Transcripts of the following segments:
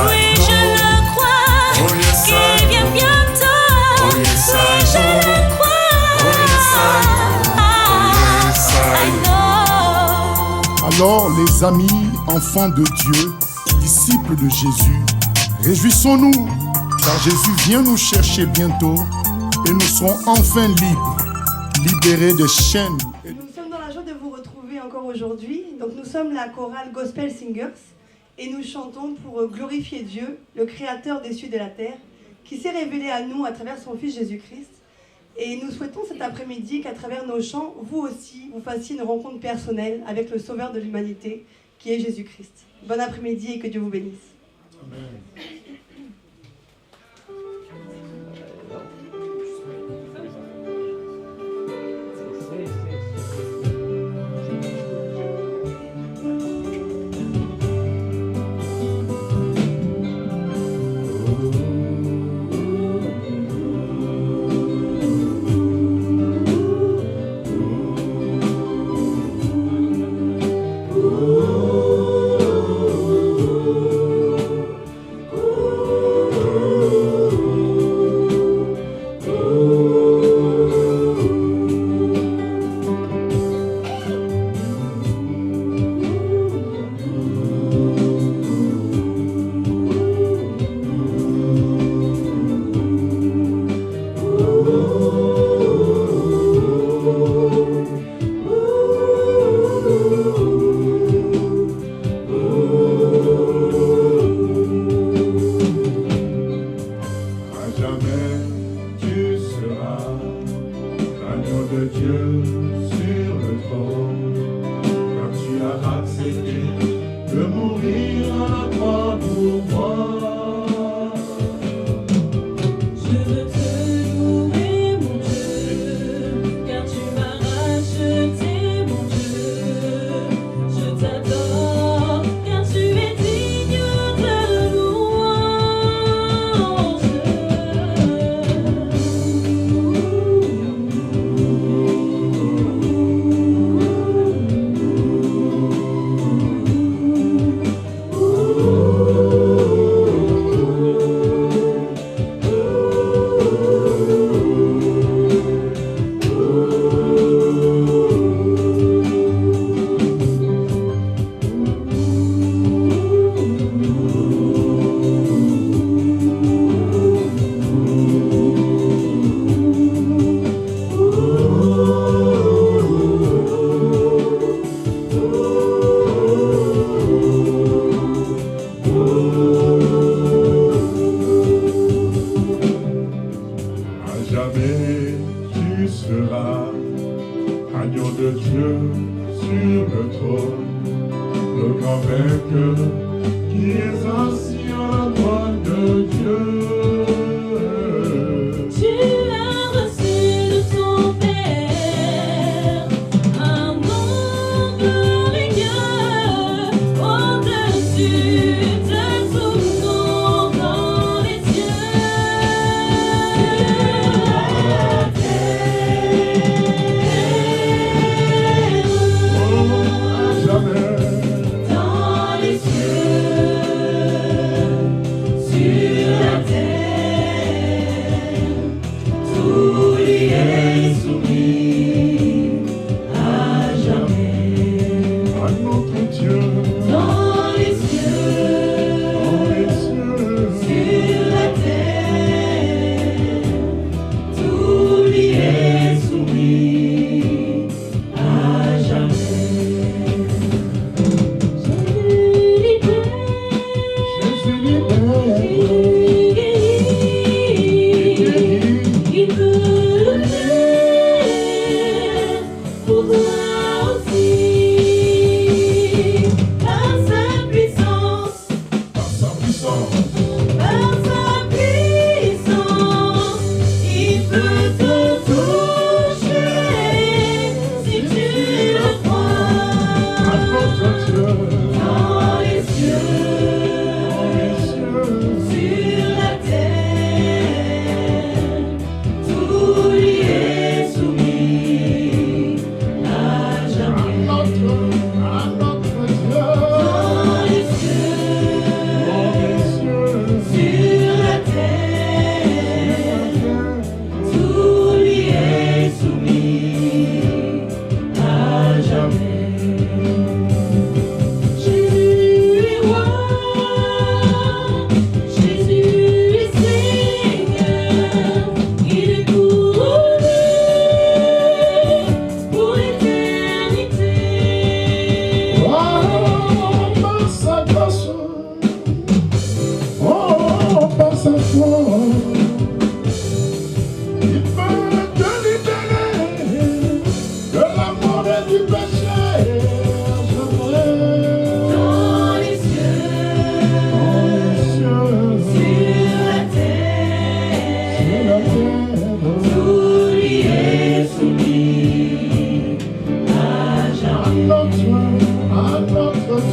oui, je le crois, qu'il vient bientôt. Oui, je le crois. I know. Alors, les amis, enfants de Dieu, disciples de Jésus, réjouissons-nous, car Jésus vient nous chercher bientôt et nous serons enfin libres, libérés des chaînes. Nous sommes dans la joie de vous retrouver encore aujourd'hui. Donc nous sommes la chorale Gospel Singers et nous chantons pour glorifier Dieu, le créateur des cieux et de la terre, qui s'est révélé à nous à travers son Fils Jésus-Christ. Et nous souhaitons cet après-midi qu'à travers nos chants, vous aussi, vous fassiez une rencontre personnelle avec le Sauveur de l'humanité, qui est Jésus-Christ. Bon après-midi et que Dieu vous bénisse. Amen. Dans les cieux, sur la terre.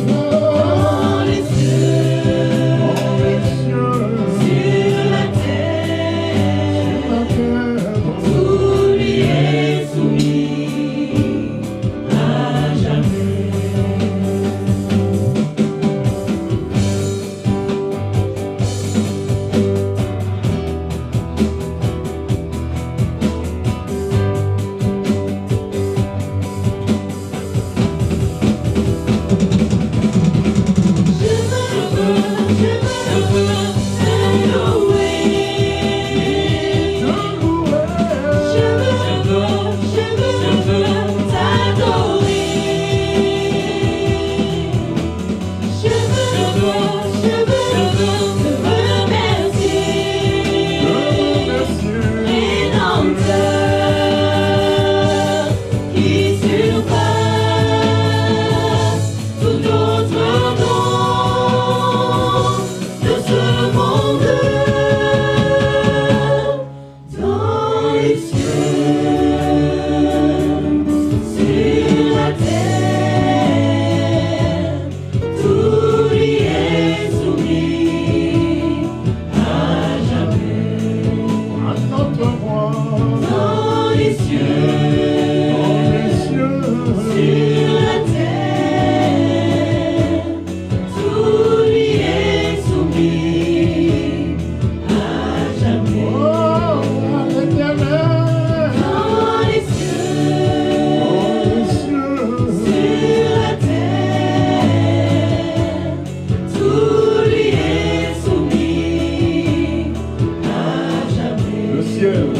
dans les cieux, sur la terre, tout lui est soumis à jamais.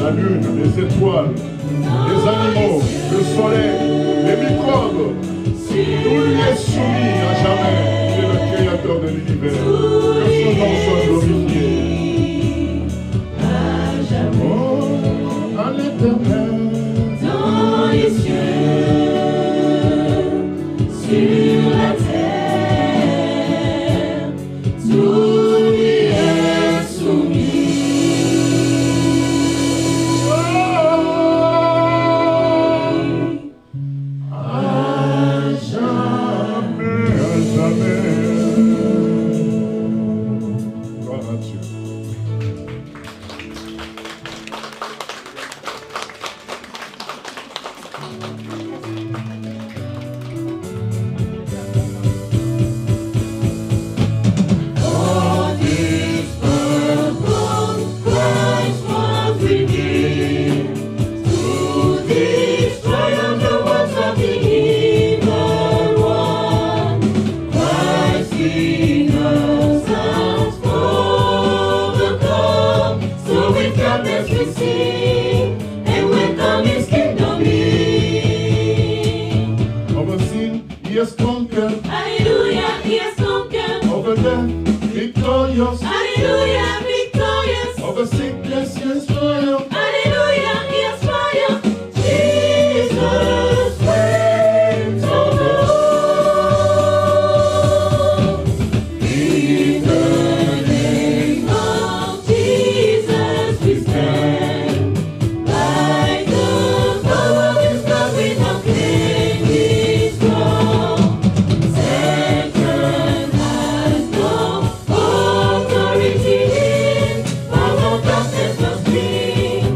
La lune, les étoiles, les animaux, le soleil, les microbes, tout lui est soumis à jamais. C'est le créateur de l'univers. Que son nom soit glorifié. Oh, à l'éternel. Dans les cieux, sur la terre, tout lui est soumis. Yes, conquer. Hallelujah, he has conquered. Over death, victorious. Hallelujah, victorious. Over sickness, yes, triumph. Hallelujah, he has triumphed. Jesus reigns over all. In the name of Jesus we stand. By the power of his blood we now claim his throne. Satan has no authority in. Power of darkness must flee.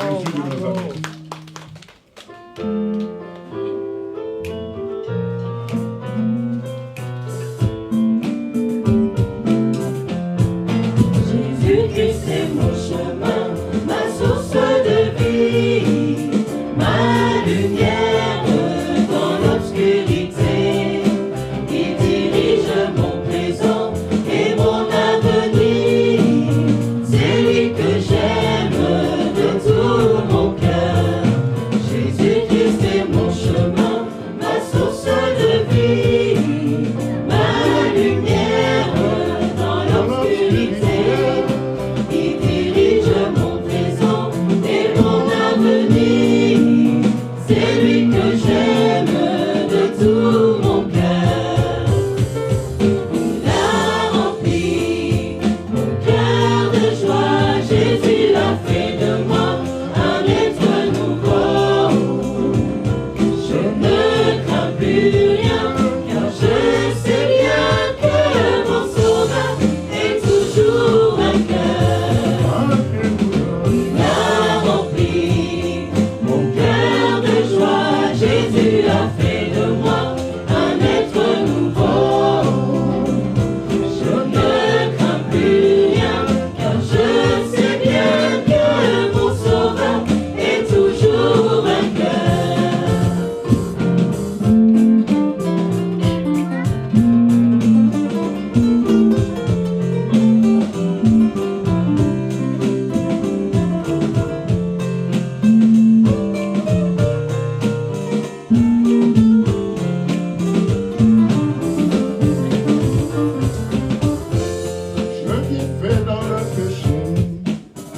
Jésus de Nazareth. Jésus-Christ est mon chemin, ma source de vie, ma lumière dans l'obscurité. Il dirige mon présent et mon avenir. C'est lui que j'aime de tout mon cœur. Jésus-Christ est mon chemin, ma source de vie, ma lumière dans l'obscurité. Il dirige mon présent et mon avenir. C'est lui que j'aime de tout mon cœur. Il a rempli mon cœur de joie. Jésus a fait de moi un être nouveau. Je ne crains plus rien, car je sais bien que mon sauveur est toujours vainqueur. Il a rempli mon cœur de joie. Jésus a fait de moi un être nouveau. Je ne crains plus rien, car je sais bien que mon sauveur est toujours vainqueur. Je vivais dans le péché,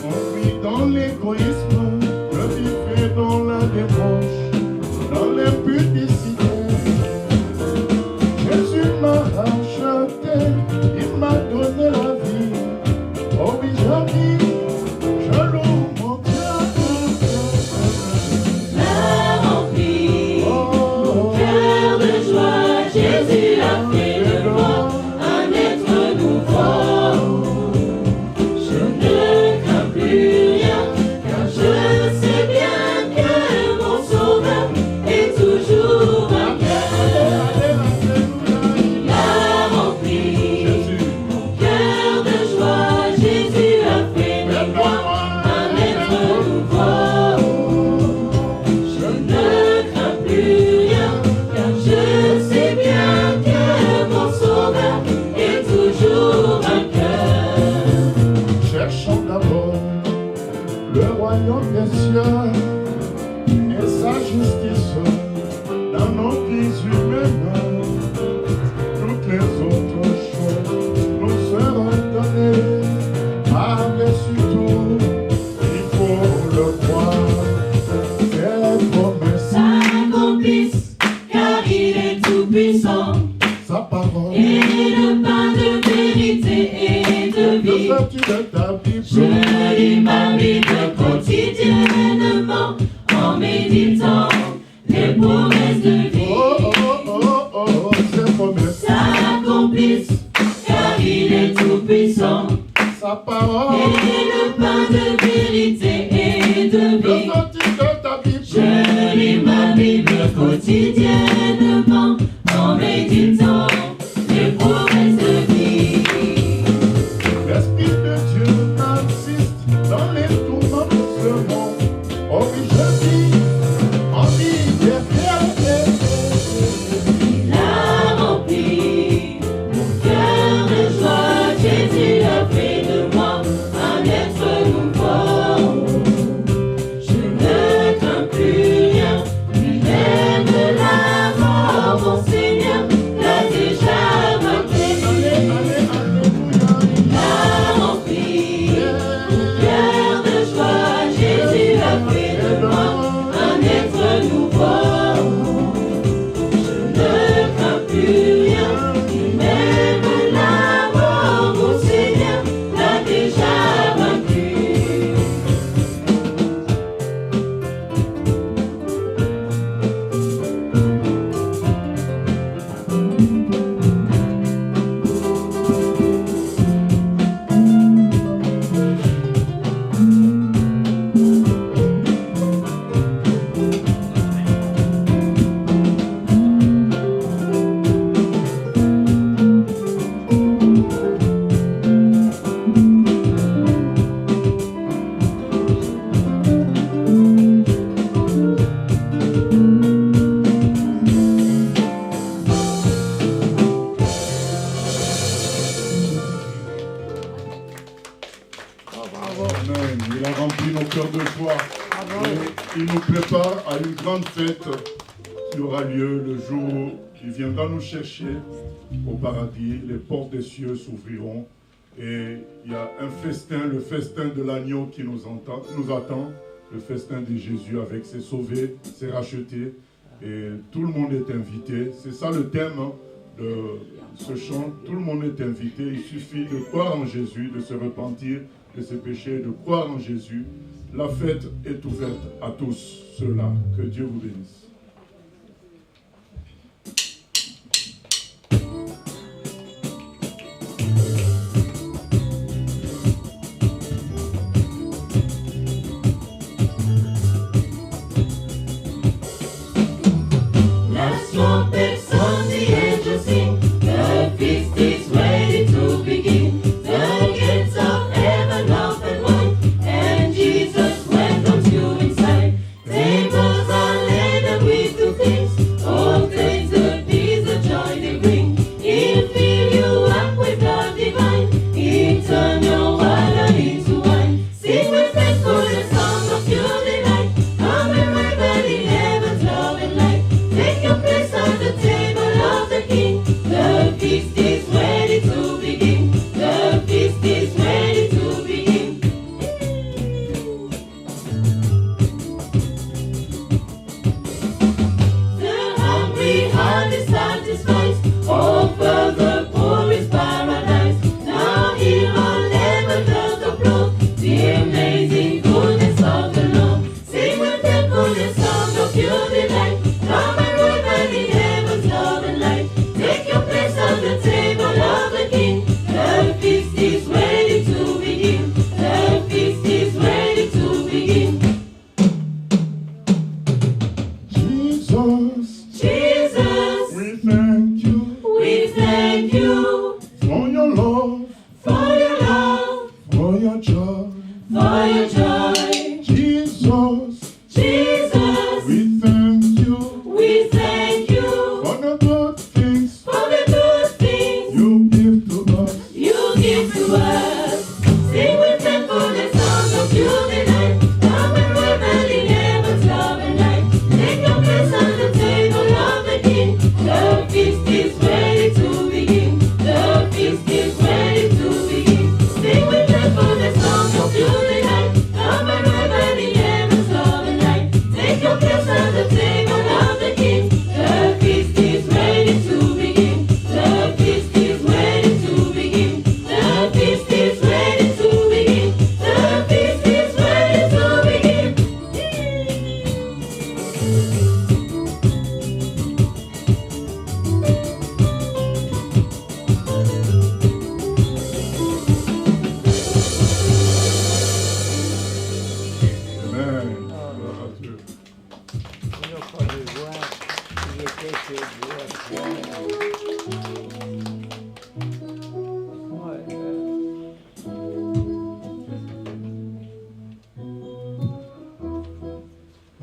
enfoui dans l'égoïsme. Je vivais dans la débauche, dans l'impudicité. Jésus m'a racheté, il m'a donné la vie. Oh oui, je vis, je loue mon Dieu. L'a rempli mon cœur de joie. Jésus a fait de moi un être nouveau. Je ne crains plus rien, car je sais bien que mon sauveur est toujours vainqueur. Il a rempli mon cœur de joie. Jésus a fait de moi un être nouveau. Je ne crains plus rien, car je sais bien que mon sauveur est toujours vainqueur. Cherchons d'abord le royaume des cieux et sa justice dans nos vies humaines. Toutes les autres choses nous seront données. Par-dessus tout, il faut le croire. Ses promesses, S'accomplissent, car il est tout puissant, sa parole, et le pain de vérité et de le vie. statut de ta Bible. Je lis ma Bible quotidiennement en méditant les promesses de vie. Oh, oh, oh, oh, oh, ses promesses, S'accomplissent, car il est tout puissant, sa parole, et le pain de vérité et de le vie. statut de ta Bible. Je lis ma Bible quotidiennement en méditant les promesses de vie. L'Esprit de Dieu m'assiste dans les tourments de ce monde. Oh oui, je vis en liberté. Il a rempli mon cœur de joie. Jésus a fait de moi un être nouveau. Je ne crains plus rien, ni même la mort. Mon Seigneur l'a déjà vaincu. Alléluia. Il a rempli mon cœur de joie. Jésus a fait de moi il nous prépare à une grande fête qui aura lieu le jour où il viendra nous chercher au paradis. Les portes des cieux s'ouvriront et il y a un festin, le festin de l'agneau qui nous attend, le festin de Jésus avec ses sauvés, ses rachetés. Et tout le monde est invité. C'est ça le thème de ce chant. Tout le monde est invité. Il suffit de croire en Jésus, de se repentir de ses péchés, de croire en Jésus. La fête est ouverte à tous ceux-là. Que Dieu vous bénisse.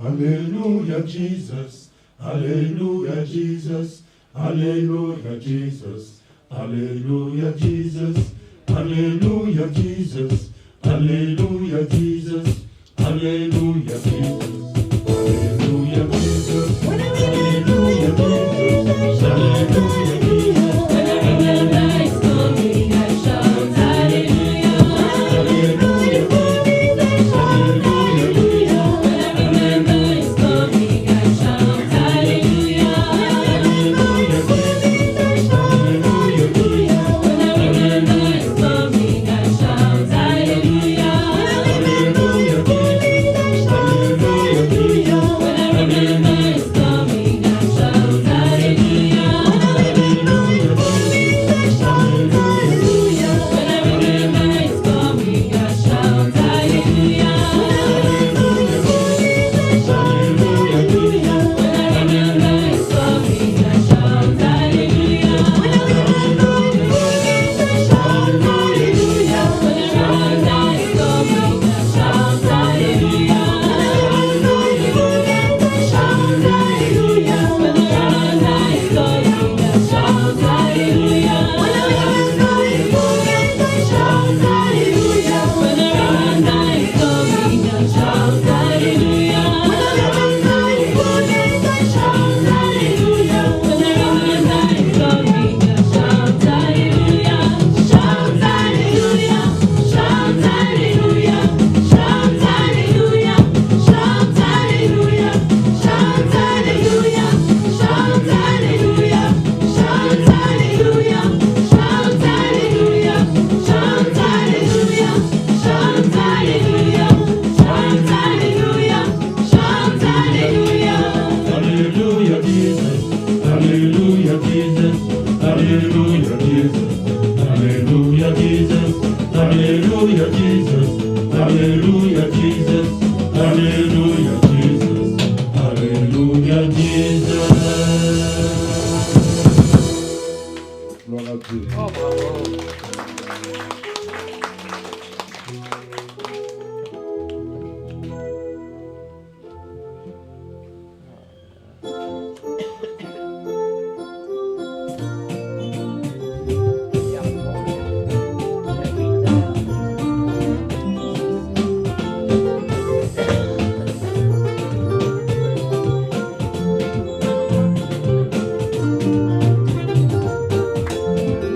Hallelujah, Jesus. Hallelujah, Jesus. Hallelujah, Jesus. Hallelujah, Jesus. Hallelujah, Jesus. Hallelujah, Jesus. Hallelujah, Jesus. Hallelujah, Jesus. Hallelujah, Jesus. Hallelujah, Jesus. When I remember it's coming, I shout hallelujah. Hallelujah, hallelujah. When I remember it's coming, I shout hallelujah. Hallelujah, when I remember it's coming, I shout hallelujah. Hallelujah, Jesus. Gloire à Dieu. Oh, bravo.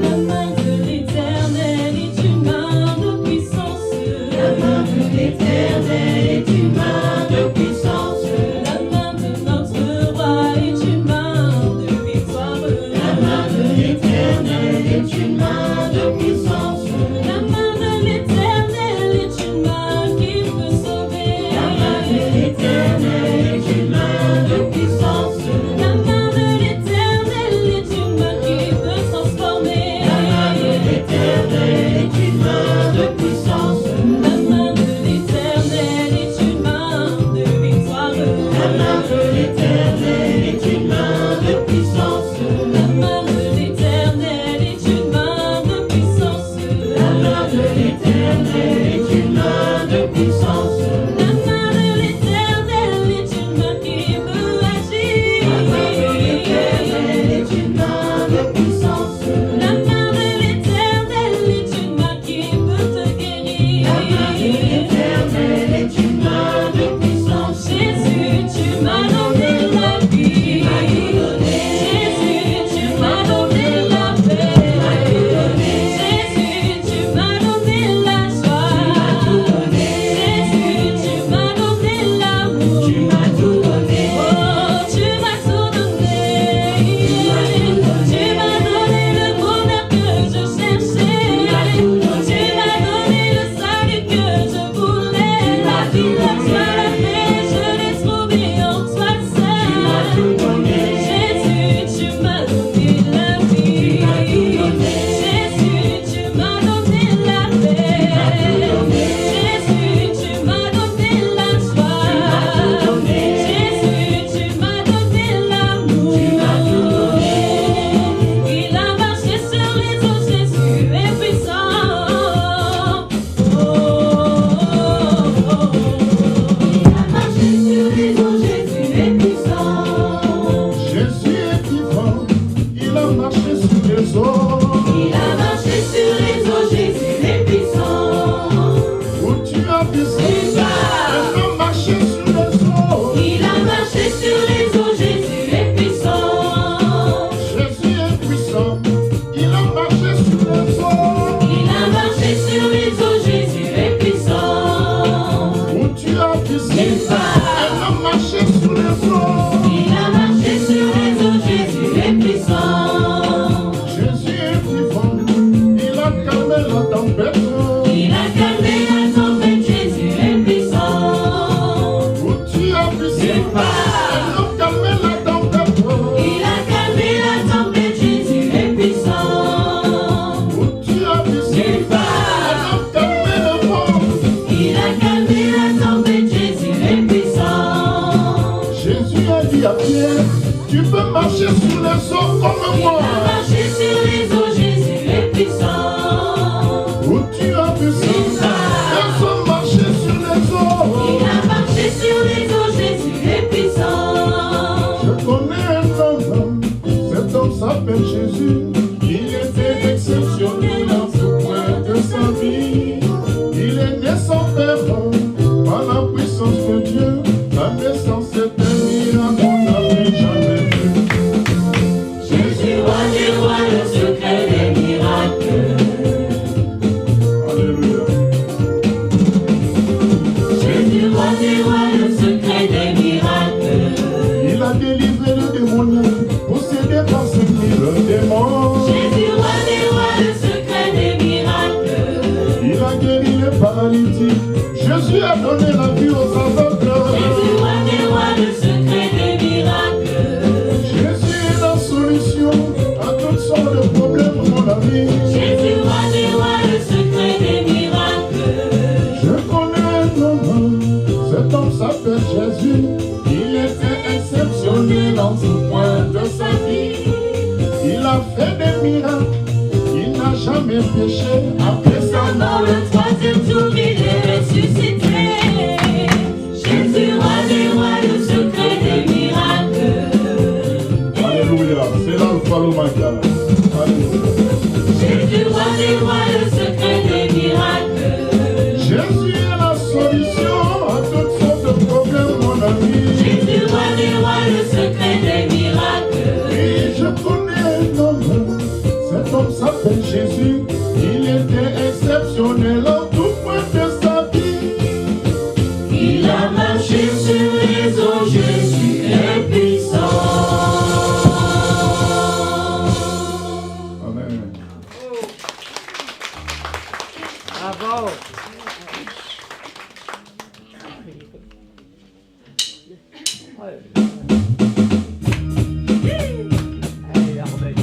La main de l'Éternel est une main de puissance. La main de l'Éternel est une main de puissance. La main de notre roi est une main de victoire. La main de l'Éternel est une main de puissance. La main de l'Éternel est une main qui peut sauver. La main de l'Éternel est une main de puissance. La main de l'Éternel est une main qui peut transformer. La main de l'Éternel est une main de puissance. La main de l'Éternel est une main de victoire. La main de l'Éternel est une main de puissance. La main de l'Éternel est une main de puissance. La main de l'Éternel est une main de puissance. La main de l'Éternel est une main qui peut agir. La main de l'Éternel est une main de puissance. La main de l'Éternel est une main qui peut te guérir. La main de l'Éternel est une main de puissance. Jésus, tu m'as donné la vie. Jésus, tu m'as donné la paix. Jésus, tu m'as donné la joie. Jésus, tu m'as donné l'amour. Tu m'as tout donné. Oh, tu m'as tout donné. Tu m'as donné le bonheur que je cherchais. Tu m'as donné le salut que je voulais. La vie, la joie, la paix, je l'ai trouvé en toi seul. Tu m'as tout donné. Jésus, tu m'as donné la vie. Jésus, tu m'as donné la paix. Jésus, tu m'as donné la joie. Jésus, tu m'as donné l'amour. Il a marché sur les eaux, Jésus est puissant. Il a marché sur les eaux, Jésus est puissant. Jésus est vivant, il a marché sur les eaux. Il a marché sur les eaux, Jésus est puissant. Où tu as vu ça? Il a marché sur les eaux. Il a marché sur les eaux, Jésus est puissant. Jésus est puissant, il a marché sur les eaux. Il a marché sur les eaux, Jésus est puissant. Où tu as vu ça? Il a marché sur les eaux. Il a marché sur les eaux, Jésus est puissant. Jésus est vivant, il a calmé la tempête. Il a calmé la tempête, Jésus est puissant. Où tu as vu ça? Il a calmé la tempête. Il a calmé la tempête, Jésus est puissant. Où tu as vu ça? Il a calmé le vent. Il a calmé la tempête, Jésus est puissant. Jésus a dit à Pierre, tu peux marcher sur les eaux comme Il moi. a marché sur les eaux, Jésus est puissant. Où tu as vu ça? Ils ont marché sur les eaux. Il a marché sur les eaux, Jésus est puissant. Je connais un homme, cet homme s'appelle Jésus. Il était exceptionnel en tout point de sa vie. Il est né sans père, par la puissance de Dieu. La naissance est un miracle qu'on n'avait jamais vu. Jésus, roi des rois, le secret des miracles. Alléluia. Jésus, roi des rois, le secret des miracles. Il a délivré le démoniaque, possédé par 5000 démons. Jésus, roi des rois, le secret des miracles. Il a guéri les paralytiques. Jésus a donné la vie aux aveugles. Jésus, roi des rois, le secret des miracles. Jésus est la solution à toutes sortes de problèmes, mon ami. Jésus, roi des rois, le secret des miracles. Je connais un homme, cet homme s'appelle Jésus. Il était exceptionnel. soutenait dans tout point de sa vie. Il a fait des miracles, il n'a jamais péché. Après sa Dans mort, le troisième jour, il est ressuscité. Jésus, roi des rois, le secret des miracles. alléluia, c'est l'alpha l'oméga. Alléluia. Jésus, roi des rois, le secret des miracles. Jésus est la solution à toutes sortes de problèmes, mon ami. Jésus, roi des rois, le secret des miracles. Et je connais un homme, cet homme s'appelle Jésus. Il était exceptionnel en tout point de sa vie. Il a marché sur les eaux, Jésus est puissant. Amen. Bravo. Allez, la remettre.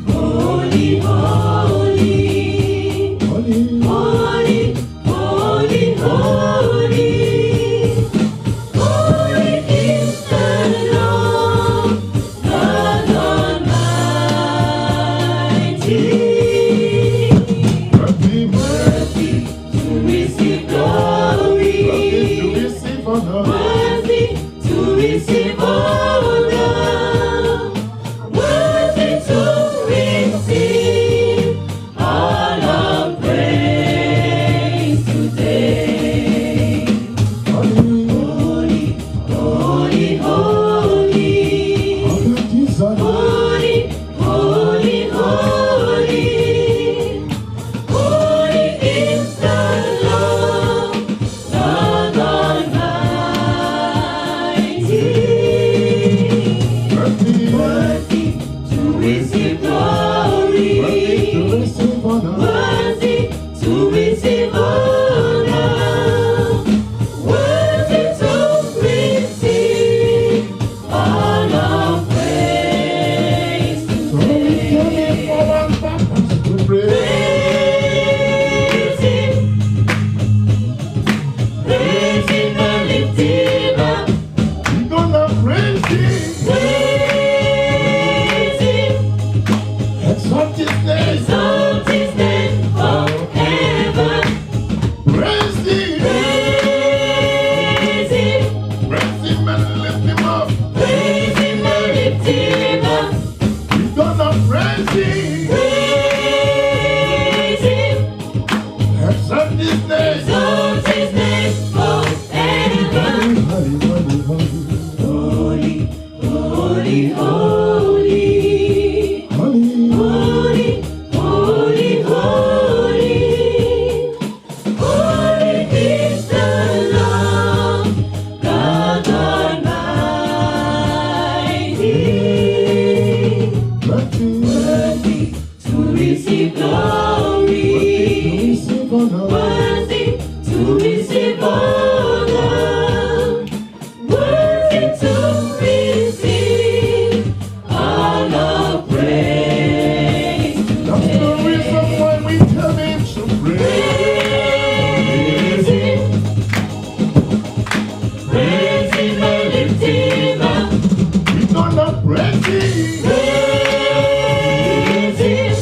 Holy, holy, Holy, holy, holy, holy. Holy is the Lord, God Almighty. worthy, To receive worthy to glory, receive honor. worthy to receive honor, worthy to receive all our praise today. Holy, Holy, holy, holy, honor desire. holy, holy, holy. Holy is the Lord, God Almighty. Worthy, Worthy to receive glory, worthy to receive honor. worthy to receive honor, worthy to receive all our praise So we can today. live for one purpose to pray. Praise Him and lift Him up. We're gonna praise Him, Praise Him, exalt His name. exalt His name forever. Praise Him, Praise Him, praise Him and lift Him up. praise Him and lift Him up. We're gonna praise Him, Praise Him, exalt His name. exalt His name forever. Holy, holy, holy, Holy, holy, holy. holy, Holy, holy, holy, holy is the Lord, God Almighty. worthy, Worthy to receive glory, receive honor. worthy to receive honor, worthy to receive all our praise. That's the reason why we tell Him to praise. Praise Him, praise Him and lift Him up. We're gonna praise Him, Praise Him,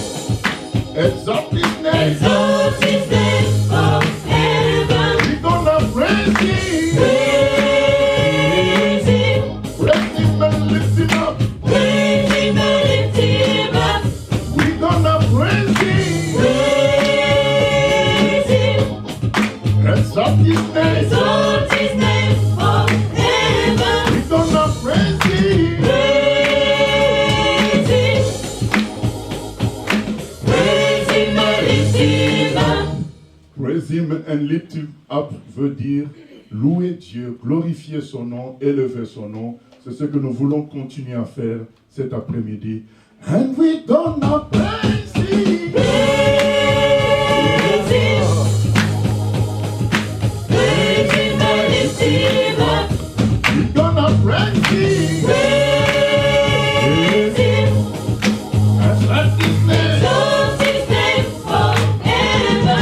exalt His name. exalt His name forever. We're gonna praise Him, Praise Him, praise Him and lift Him up. praise Him and lift Him up. We're gonna praise Him, Praise Him, exalt His name. exalt His name forever. We're gonna praise Him, Praise Him, praise Him and lift Him up. praise Him and lift Him up veut dire louer Dieu, glorifier son nom, élever son nom. C'est ce que nous voulons continuer à faire cet après-midi. And we're gonna praise Him. Praise Him, praise Him and lift Him up. We're gonna praise Him. Praise Him, Exalt His name. exalt His name forever.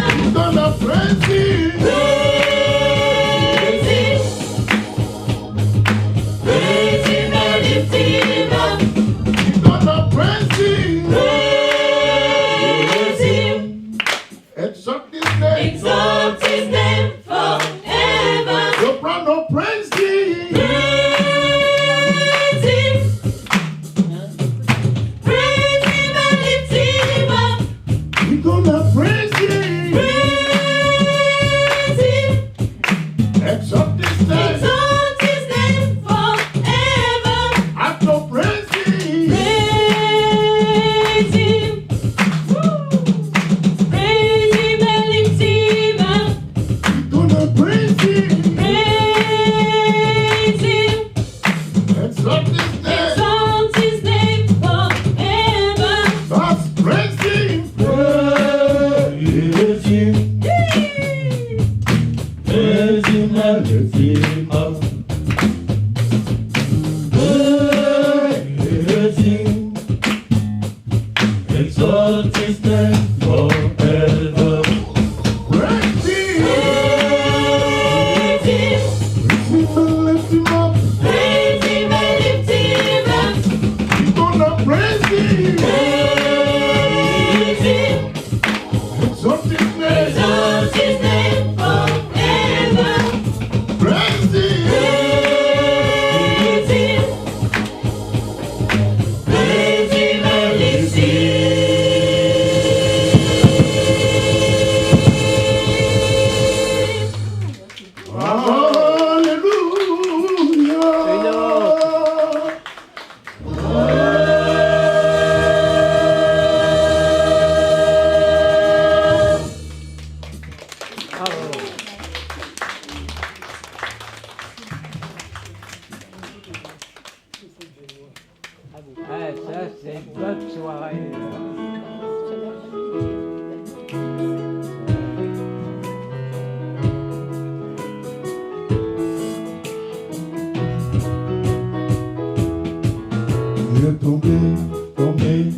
Tu es tombé.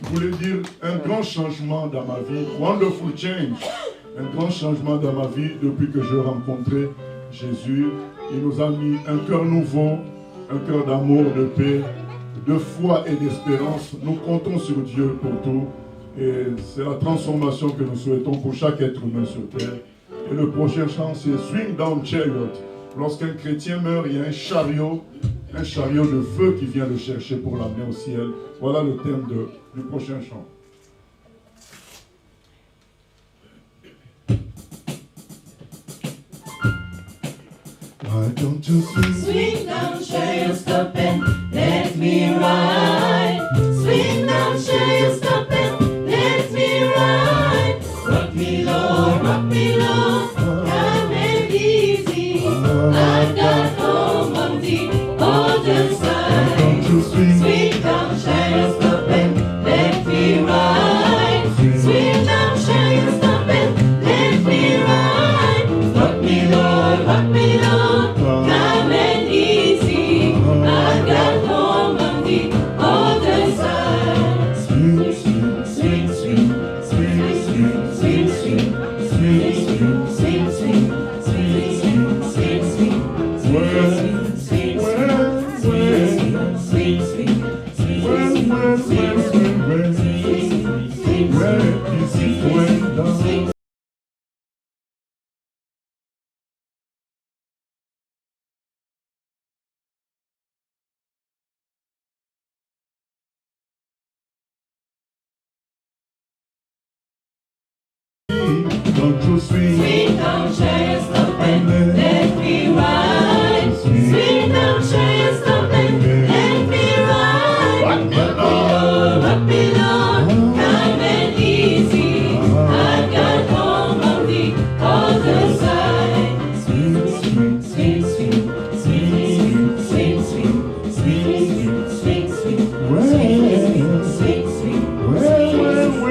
voulait dire un grand changement dans ma vie. Wonderful change. Un grand changement dans ma vie depuis que j'ai rencontré Jésus. Il nous a mis un cœur nouveau, un cœur d'amour, de paix, de foi et d'espérance. Nous comptons sur Dieu pour tout. Et c'est la transformation que nous souhaitons pour chaque être humain sur terre. Et le prochain chant, c'est Swing Down Chariot. Lorsqu'un chrétien meurt, il y a un chariot de feu qui vient le chercher pour l'amener au ciel. Voilà le thème du prochain chant. Why don't you Swing down, chariot, stop and let me ride. Swing down, chariot, stop and let me ride. Rock me, Lord, come and easy. I've got home on the other side. Swing down, chariot, stop and let me ride. Swing down, chariot, stop and let me ride. Rock me, Lord, come and easy. I've got home on the other side. Swing, swing, swing, swing, swing, swing, swing, swing, swing, swing, swing, swing, swing, swing, swing, swing, Don't you swing? Swing down, chariot, stop and let me ride. Swing down, chariot, stop and let me ride. Rock me, Lord, come and easy. I've got home on the other side. Swing, swing, swing, swing, swing, swing, swing, swing, swing, swing, swing, swing, swing,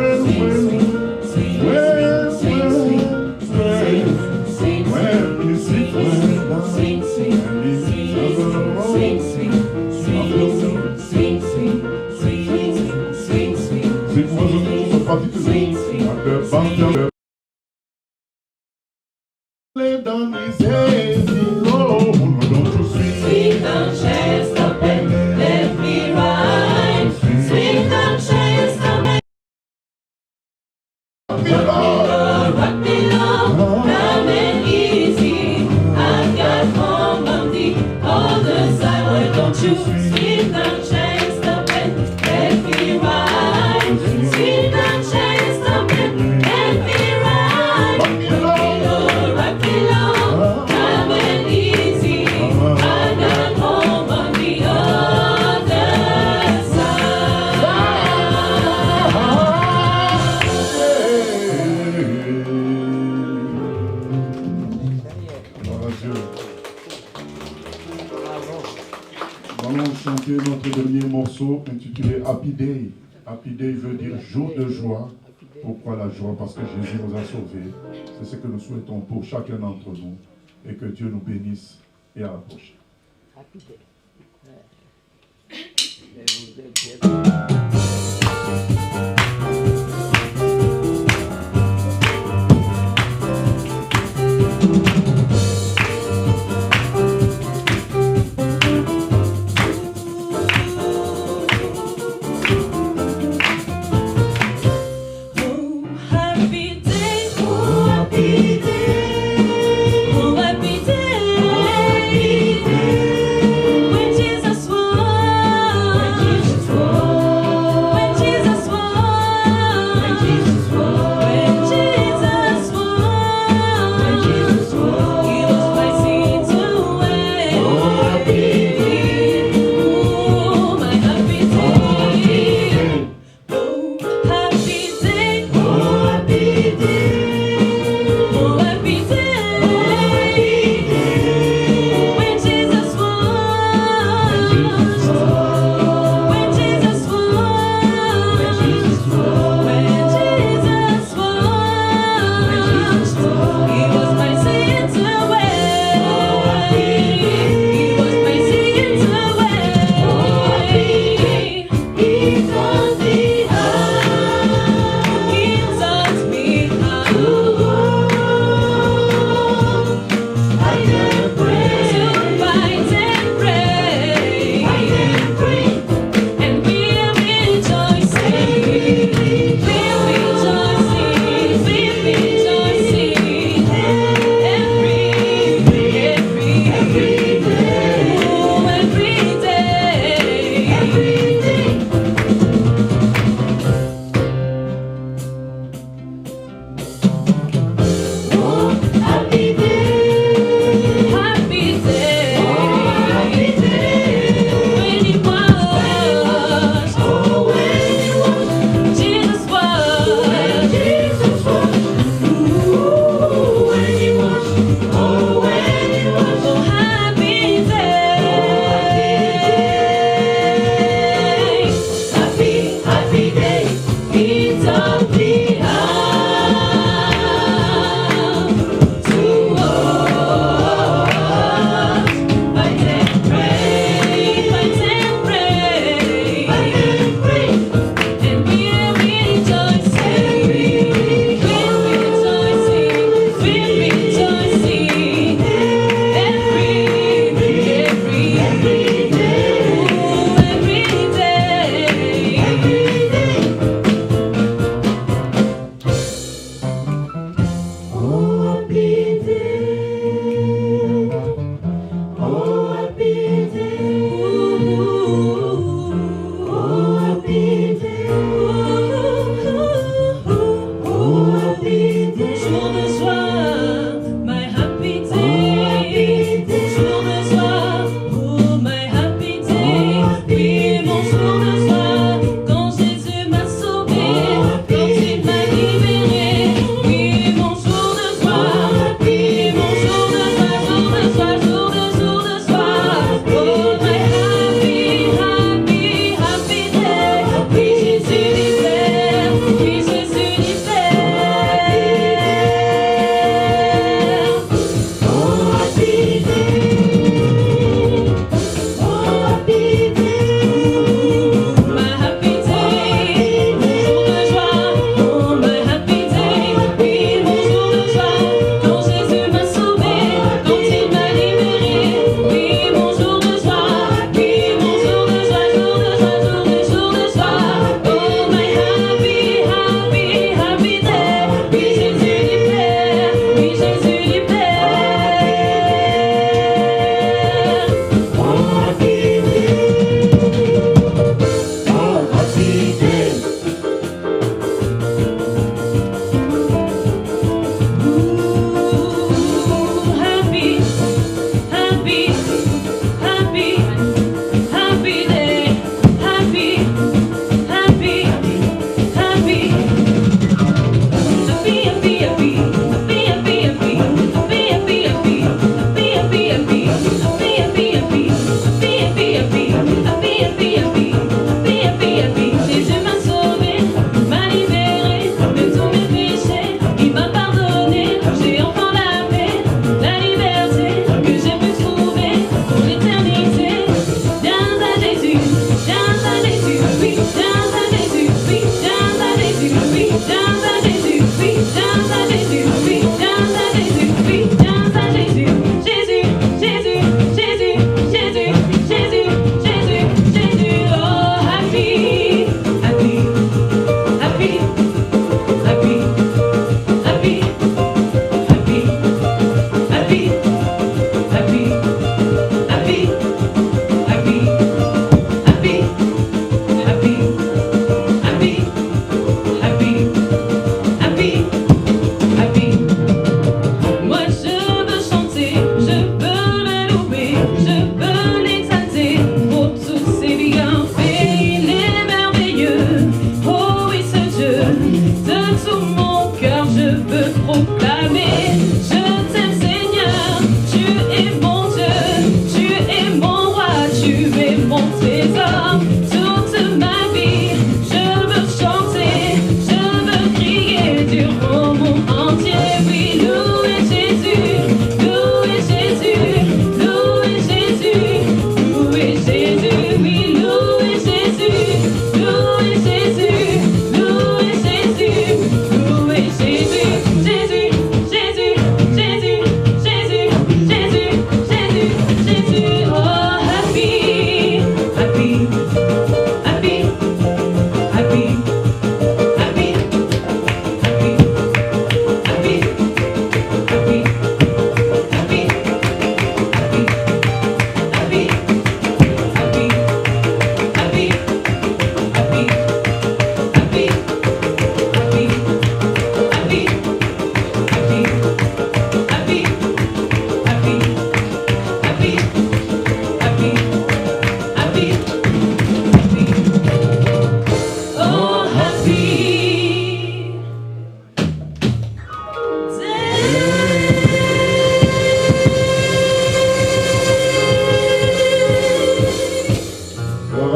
Lay down his head, oh, don't you swing? Swing down, chariot, stop and let me ride. Swing down, chariot, stop and rock me, Lord, come and easy. I've got home on the other side. Why don't you swing down, chariot, stop and let me ride? Swing down, chariot, stop and let me ride. Rock me, Lord, come and easy. I've got home on the other side. Gloire à Dieu. Nous allons chanter notre dernier morceau intitulé Happy Day. Happy Day veut dire jour de joie. Pourquoi la joie? Parce que Jésus nous a sauvés. C'est ce que nous souhaitons pour chacun d'entre nous. Et que Dieu nous bénisse. Et à la prochaine. Oh, happy day, oh, happy day, oh, happy day, when Jesus was,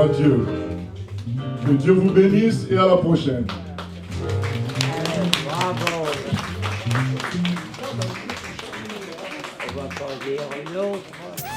à Dieu. Que Dieu vous bénisse et à la prochaine. Bravo. On va pas dire une autre.